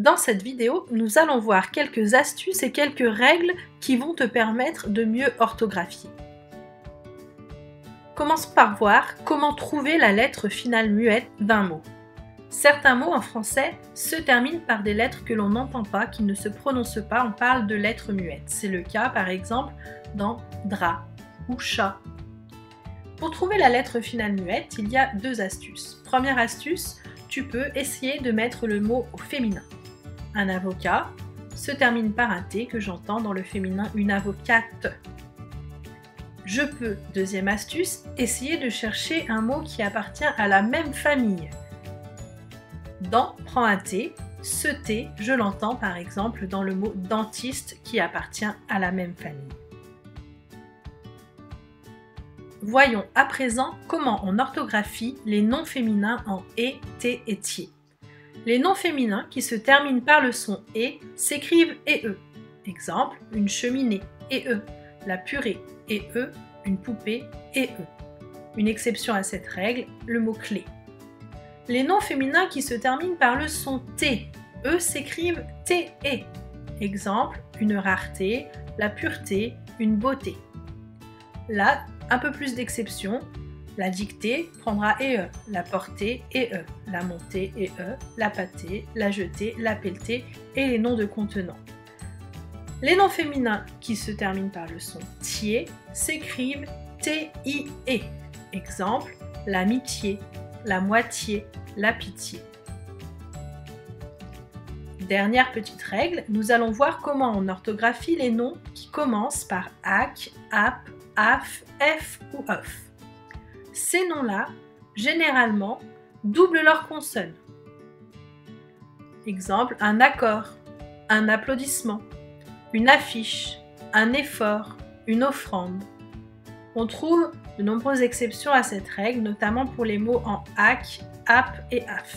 Dans cette vidéo, nous allons voir quelques astuces et quelques règles qui vont te permettre de mieux orthographier. Commence par voir comment trouver la lettre finale muette d'un mot. Certains mots en français se terminent par des lettres que l'on n'entend pas, qui ne se prononcent pas, on parle de lettres muettes. C'est le cas par exemple dans drap ou chat. Pour trouver la lettre finale muette, il y a deux astuces. Première astuce, tu peux essayer de mettre le mot au féminin. Un avocat se termine par un T que j'entends dans le féminin une avocate. Je peux, deuxième astuce, essayer de chercher un mot qui appartient à la même famille. Dans prend un T, ce T, je l'entends par exemple dans le mot dentiste qui appartient à la même famille. Voyons à présent comment on orthographie les noms féminins en et, t et tier. Les noms féminins qui se terminent par le son et s'écrivent et e. Exemple, une cheminée et e, la purée et e, une poupée et e. Une exception à cette règle, le mot clé. Les noms féminins qui se terminent par le son t, eux s'écrivent t et. Exemple, une rareté, la pureté, une beauté. Là, un peu plus d'exceptions. La dictée prendra e, la portée e, la montée e, la pâtée, la jetée, la pelletée et les noms de contenants. Les noms féminins qui se terminent par le son tier s'écrivent t-i-e. Exemple, l'amitié, la moitié, la pitié. Dernière petite règle, nous allons voir comment on orthographie les noms qui commencent par ac, ap, af, f ou of. Ces noms-là, généralement, doublent leur consonne. Exemple, un accord, un applaudissement, une affiche, un effort, une offrande. On trouve de nombreuses exceptions à cette règle, notamment pour les mots en ac, ap et af.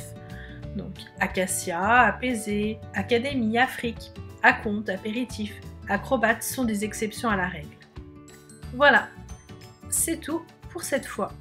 Donc, acacia, apaisé, académie, Afrique, acompte, apéritif, acrobate sont des exceptions à la règle. Voilà, c'est tout pour cette fois.